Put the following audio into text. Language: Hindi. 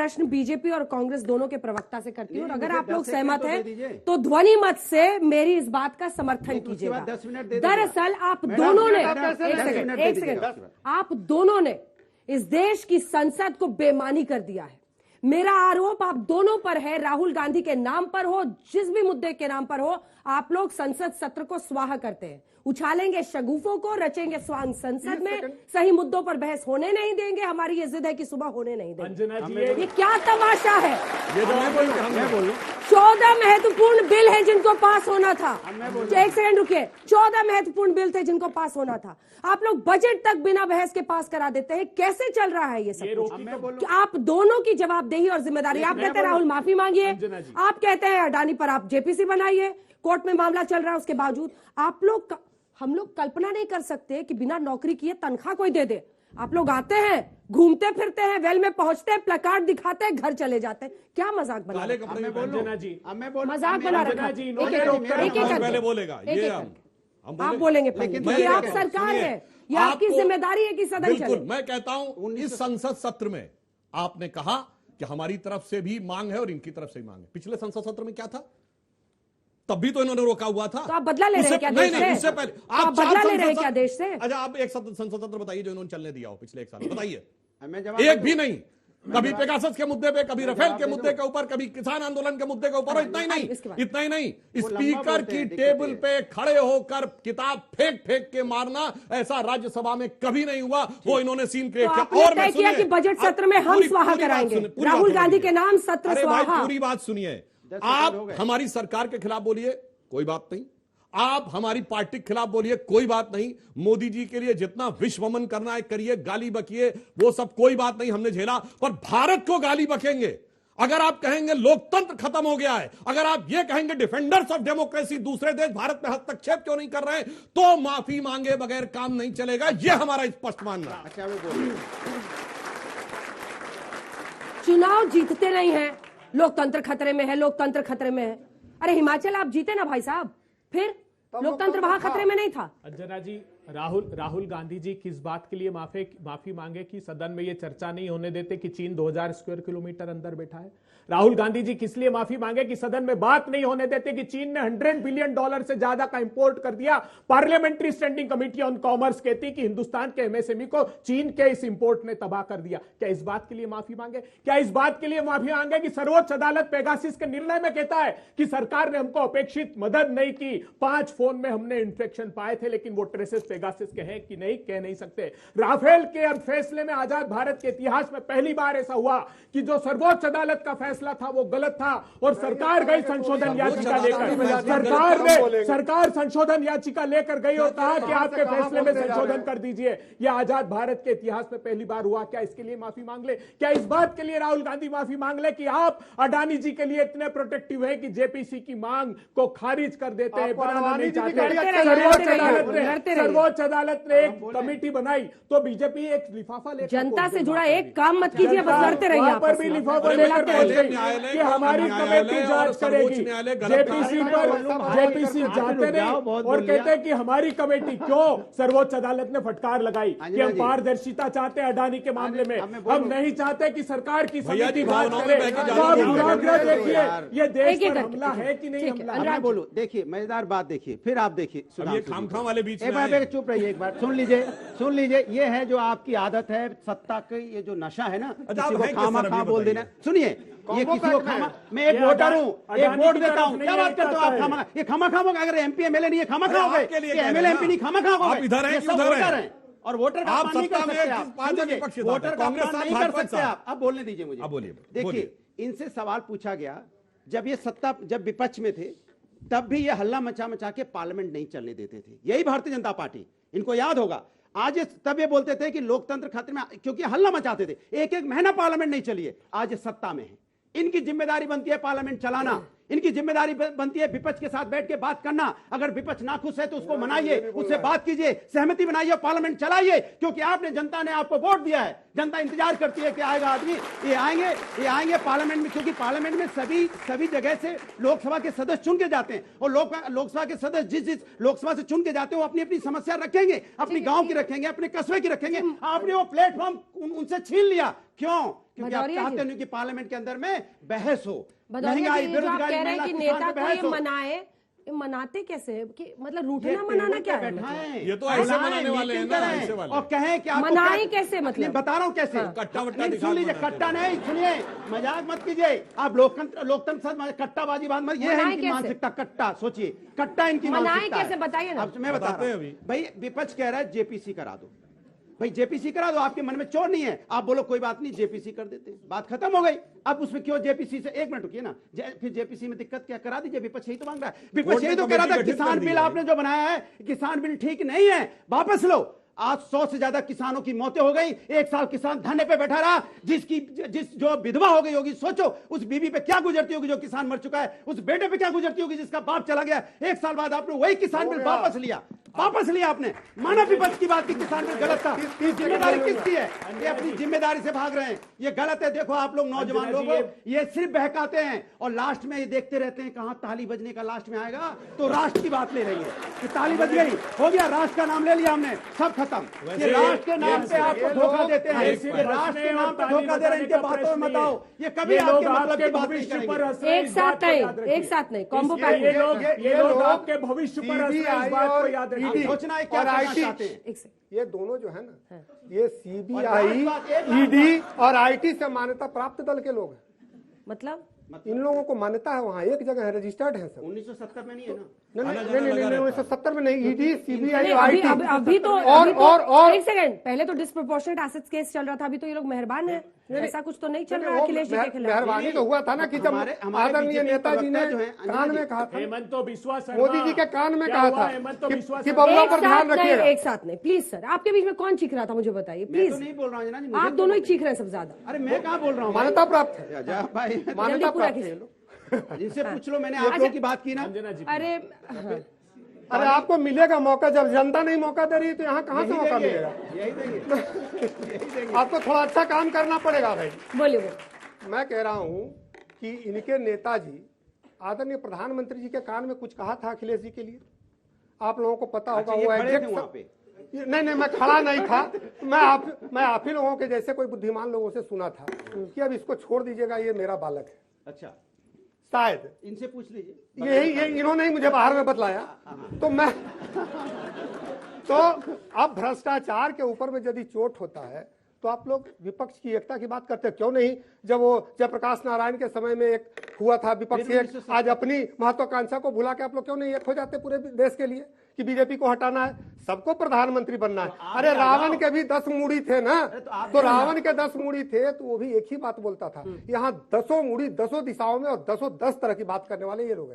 प्रश्न बीजेपी और कांग्रेस दोनों के प्रवक्ता से करती हूँ, और अगर आप लोग सहमत हैं तो ध्वनि मत से मेरी इस बात का समर्थन कीजिएगा। दरअसल आप दोनों ने, एक सेकंड, आप दोनों ने इस देश की संसद को बेईमानी कर दिया है। मेरा आरोप आप दोनों पर है, राहुल गांधी के नाम पर हो, जिस भी मुद्दे के नाम पर हो, आप लोग संसद सत्र को स्वाहा करते हैं, उछालेंगे शगुफों को, रचेंगे स्वांग संसद में, सही मुद्दों पर बहस होने नहीं देंगे। हमारी ये जिद है कि सुबह होने नहीं देंगे। ये क्या तमाशा है? 14 महत्वपूर्ण बिल है जिनको पास होना था। एक सेकंड रुकिए, 14 महत्वपूर्ण बिल थे जिनको पास होना था। आप लोग बजट तक बिना बहस के पास करा देते हैं। कैसे चल रहा है ये सब कुछ? आप दोनों की जवाबदेही और जिम्मेदारी। आप कहते हैं राहुल माफी मांगिए, आप कहते हैं अडानी पर आप जेपीसी बनाइए, कोर्ट में मामला चल रहा है, उसके बावजूद आप लोग, हम लोग कल्पना नहीं कर सकते कि बिना नौकरी किए तनख्वाह कोई दे दे। आप लोग आते हैं, घूमते फिरते हैं, वेल में पहुंचते हैं, प्लकार्ड दिखाते हैं, घर चले जाते हैं। क्या मजाक बना रहे हैं? मजाक बना रखा है। एक बोलेगा, आप बोलेंगे क्योंकि आप सरकार है, ये आपकी जिम्मेदारी है कि सदन चले। मैं कहता हूं इस संसद सत्र में आपने कहा कि हमारी तरफ से भी मांग है और इनकी तरफ से भी मांग है। पिछले संसद सत्र में क्या था? तब भी तो इन्होंने रोका हुआ था। तो आप बदला ले रहे हैं क्या देश से? उससे पहले आप बदला ले रहे हैं क्या देश से? अच्छा, आप एक संसद सत्र बताइए जो इन्होंने चलने दिया हो पिछले 1 साल, बताइए। एक भी नहीं। कभी पेगासस के मुद्दे पे, कभी राफेल के मुद्दे के ऊपर, कभी किसान आंदोलन के मुद्दे के ऊपर। इतना ही नहीं, स्पीकर की टेबल पे खड़े होकर किताब फेंक फेंक के मारना, ऐसा राज्यसभा में कभी नहीं हुआ। वो इन्होंने सीन क्रिएट किया। और तय किया कि बजट सत्र में हम स्वाहा कराएंगे, राहुल गांधी के नाम सत्र स्वाहा। पूरी बात सुनिए। आप हमारी सरकार के खिलाफ बोलिए, कोई बात नहीं। आप हमारी पार्टी के खिलाफ बोलिए, कोई बात नहीं। मोदी जी के लिए जितना विश्वमन करना है करिए, गाली बकिए, वो सब कोई बात नहीं, हमने झेला। पर भारत को गाली बकेंगे अगर आप कहेंगे लोकतंत्र खत्म हो गया है, अगर आप ये कहेंगे डिफेंडर्स ऑफ डेमोक्रेसी दूसरे देश भारत में हस्तक्षेप क्यों नहीं कर रहे हैं, तो माफी मांगे बगैर काम नहीं चलेगा। यह हमारा स्पष्ट मानना है। अच्छा, वो बोलिए। चुनाव जीतते नहीं है, लोकतंत्र खतरे में है, लोकतंत्र खतरे में है। अरे हिमाचल आप जीते ना भाई साहब, फिर लोकतंत्र वहां खतरे में नहीं था। अंजना जी, राहुल गांधी जी किस बात के लिए माफी मांगे कि सदन में ये चर्चा नहीं होने देते कि चीन 2000 स्क्वायर किलोमीटर अंदर बैठा है? राहुल गांधी जी किस लिए माफी मांगे कि सदन में बात नहीं होने देते कि चीन ने $100 बिलियन से ज्यादा का इंपोर्ट कर दिया? Parliamentary standing committee on commerce कहती कि हिंदुस्तान के एमएसएमई को चीन के इस इंपोर्ट ने तबाह कर दिया। क्या इस बात के लिए माफी मांगे? क्या इस बात के लिए माफी मांगे कि सर्वोच्च अदालत पेगासिस के निर्णय में कहता है कि सरकार ने हमको अपेक्षित मदद नहीं की, 5 फोन में हमने इन्फेक्शन पाए थे, लेकिन वो ट्रेसेस पेगासिस के हैं कि नहीं, कह नहीं सकते। राफेल के अब फैसले में आजाद भारत के इतिहास में पहली बार ऐसा हुआ कि जो सर्वोच्च अदालत का फैसला था वो गलत था और सरकार गई संशोधन याचिका लेकर, सरकार संशोधन याचिका लेकर गई और कहा कि आपके फैसले में संशोधन कर दीजिए। यह आजाद भारत के इतिहास में पहली बार हुआ। क्या इसके लिए माफी मांग ले? क्या इस बात के लिए राहुल गांधी माफी मांग ले कि आप अडानी जी के लिए इतने प्रोटेक्टिव है कि जेपीसी की मांग को खारिज कर देते हैं, बनाना नहीं चाहते? सर्वोच्च अदालत ने एक कमेटी बनाई तो बीजेपी एक लिफाफा लेकर, जनता से जुड़ा एक काम मत कीजिए, बस लड़ते रहिए। वहां पर भी लिफाफा लेकर कि हमारी कमेटी जांच करेगी। जेपीसी जाते नहीं और कहते हैं कि हमारी कमेटी, क्यों सर्वोच्च अदालत ने फटकार लगाई कि हम पारदर्शिता चाहते हैं अडानी के मामले में, हम नहीं चाहते कि सरकार की समिति जांच करे। देखिए ये देश पर हमला है कि नहीं हमला? मैं बोलूं, देखिए मजेदार बात देखिए, फिर आप देखिए खामखा वाले बीच एक बार चुप रहिए, एक बार सुन लीजिए। ये है जो आपकी आदत है, सत्ता की ये जो नशा है ना, किसी को खामा खा बोल देना। सुनिए, ये किसी को खामा, मैं एक वोटर हूँ, एक वोट देता हूँ, क्या बात करते हो आप? खामा ये खामा खाओगे? अगर एमपी एमएलए नहीं है खामा खाओगे, एमएलए एमपी नहीं खामा खाओगे? इधर है और वोटर का अपमान नहीं कर सकते आप, वोटर का अपमान नहीं कर सकते आप। अब बोलने दीजिए मुझे। बोलिए। देखिए, इनसे सवाल पूछा गया, जब विपक्ष में थे तब भी ये हल्ला मचा के पार्लियामेंट नहीं चलने देते थे, यही भारतीय जनता पार्टी। इनको याद होगा, आज तब ये बोलते थे कि लोकतंत्र खतरे में, क्योंकि हल्ला मचाते थे। एक महीना पार्लियामेंट नहीं चली है, आज सत्ता में है। इनकी जिम्मेदारी बनती है पार्लियामेंट चलाना, इनकी जिम्मेदारी बनती है विपक्ष के साथ बैठ के बात करना। अगर विपक्ष नाखुश है तो उसको मनाइए, उससे बात कीजिए, सहमति बनाइए, पार्लियामेंट चलाइए। क्योंकि आपने, जनता ने आपको वोट दिया है, जनता इंतजार करती है कि आएगा आदमी, ये आएंगे पार्लियामेंट में। क्योंकि पार्लियामेंट में सभी जगह से लोकसभा के सदस्य चुन के जाते हैं और लोकसभा के सदस्य जिस लोकसभा से चुन के जाते हैं वो अपनी अपनी समस्या रखेंगे, अपनी गांव की रखेंगे, अपने कस्बे की रखेंगे। आपने वो प्लेटफॉर्म उनसे छीन लिया, क्यों? क्योंकि आप भदौरिया जी। चाहते नहीं कि पार्लियामेंट के अंदर में बहस हो, भदौरिया महंगाई, जी, जो आप बेरोजगारी, कह रहे हैं महिला, कि किसान नेता पे को बहस ये हो। मनाए, ये मनाते कैसे है? कि मतलब ये रूठना मनाना टेबल क्या पे है? बैठाएं, ये तो ऐसे बुलाएं, मनाने वाले हैं मीटिंग ना, करें ऐसे वाले। और कहें कि आपको मनाएं क्या- कैसे मतलब? नहीं, बता रहा हूं कैसे। कट्टा वट्टा नहीं, दिखा सुन लीजिए, मनाते कट्टा हैं। नहीं, सुनिए, मजाक मत कीजिए आप। लोकतंत्र साथ कट्टाबाजी बात मत, ये है मनाएं इनकी कैसे? मानसिकता। कट्टा सोचिए, कट्टा इनकी मनाएं मानसिकता है। कैसे? बताइए ना। अब मैं बता बताते रहा हैं हूं अभी। भाई, विपक्ष कह रहा है जेपीसी करा दो। भाई जेपीसी करा दो, आपके मन में चोर नहीं है, आप बोलो कोई बात नहीं जेपीसी कर देते, बात खत्म हो गई। अब उसमें क्यों जेपीसी से, एक मिनट रुकिए ना, फिर जेपीसी में दिक्कत क्या? करा दीजिए, विपक्ष यही तो मांग रहा है। विपक्ष यही तो कह रहा था किसान बिल आपने जो बनाया है, किसान बिल ठीक नहीं है, वापस लो। आज 100 से ज्यादा किसानों की मौतें हो गई, एक साल किसान धरने पे बैठा रहा। जो विधवा हो गई होगी, सोचो उस बीवी पे क्या गुजरती होगी जो किसान मर चुका है, उस बेटे पे क्या गुजरती होगी जिसका बाप चला गया। एक साल बाद आपने वही किसान बिल वापस लिया आपने, माना विपक्ष की बात की किसान बिल गलत था। जिम्मेदारी किसकी है? ये अपनी जिम्मेदारी से भाग रहे हैं, ये गलत है। देखो आप लोग नौजवान लोग, ये सिर्फ बहकाते हैं और लास्ट में ये देखते रहते हैं कहां ताली बजने का लास्ट में आएगा, तो राष्ट्र की बात ले रही है कि ताली बज गई, हो गया, राष्ट्र का नाम ले लिया हमने, सब खत्म। ये राष्ट्र के नाम पे आपको धोखा देते हैं, ये राष्ट्र के नाम पे धोखा दे रहे हैं, इनके बातों में मत आओ। ये कभी आपके मतलब की बात नहीं करेंगे। एक साथ नहीं, कॉम्बो पैक। ये लोग आपके भविष्य पर हंस रहे हैं, इस बात को याद रखिए। सोचना है क्या करना चाहते हैं। एक से ये दोनों जो है ना, ये सीबीआई, ईडी और आईटी से मान्यता प्राप्त दल के लोग हैं। मतलब इन लोगों को मान्यता है, वहाँ एक जगह है, रजिस्टर्ड है सब। 1970 में नहीं है ना? नहीं 1970 में नहीं, ईडी, सीबीआई, नहीं, आईटी अभी तो और एक सेकंड, पहले तो डिस्प्रोपोर्शनेट एसेट्स केस चल रहा था, अभी तो ये लोग मेहरबान है, ऐसा कुछ तो नहीं चल रहा है अखिलेश जी के खिलाफ। मेहरबानी तो हुआ था ना कि जब आदरणीय नेताजी ने कान में कहा था, हेमंत तो विश्वास मोदी जी के कान में कहा था हेमंत तो विश्वास कि बबुआ पर ध्यान नहीं, रखिएगा। एक साथ नहीं, प्लीज सर। आपके बीच में कौन चीख रहा था मुझे बताइए मैं प्लीज। तो नहीं बोल रहा हूँ जना जी, मुझे आप दोनों ही चीख रहे हैं सबसे ज्यादा। अरे मैं कहाँ बोल रहा हूँ? मान्यता प्राप्त है, अजय भाई, मान्यता जल्दी पूरा प्राप्त है ये लोग। जिनसे पूछ लो, मैंने आप लोगों की बात की ना। अंजना जी, अरे अरे आपको मिलेगा मौका, जब जनता नहीं मौका दे रही है तो यहाँ कहाँ से मौका मिलेगा? यही देंगे। आपको थोड़ा अच्छा काम करना पड़ेगा भाई। बोलिए। मैं कह रहा हूँ कि इनके नेताजी आदरणीय प्रधानमंत्री जी के कान में कुछ कहा था अखिलेश जी के लिए, आप लोगों को पता होगा। ये वो खड़े थे एग्जैक्ट वहाँ पे। नहीं मैं खड़ा नहीं था, मैं आप ही लोगों के जैसे कोई बुद्धिमान लोगों से सुना था कि अब इसको छोड़ दीजिएगा, ये मेरा बालक है। अच्छा, शायद इनसे पूछ लीजिए। ये इन्होंने ही मुझे बाहर में बतलाया। तो अब भ्रष्टाचार के ऊपर में यदि चोट होता है तो आप लोग विपक्ष की एकता की बात करते हैं, क्यों नहीं? जब वो जयप्रकाश नारायण के समय में एक हुआ था विपक्ष एक, आज अपनी महत्वाकांक्षा को भुला के आप लोग क्यों नहीं एक हो जाते पूरे देश के लिए कि बीजेपी को हटाना है, सबको प्रधानमंत्री बनना है? अरे रावण के भी 10 मूड़ी थे ना, तो रावण के 10 मूड़ी थे तो वो भी एक ही बात बोलता था। यहाँ 10 मूड़ी 10 दिशाओं में और 10 तरह की बात करने वाले ये लोग हैं।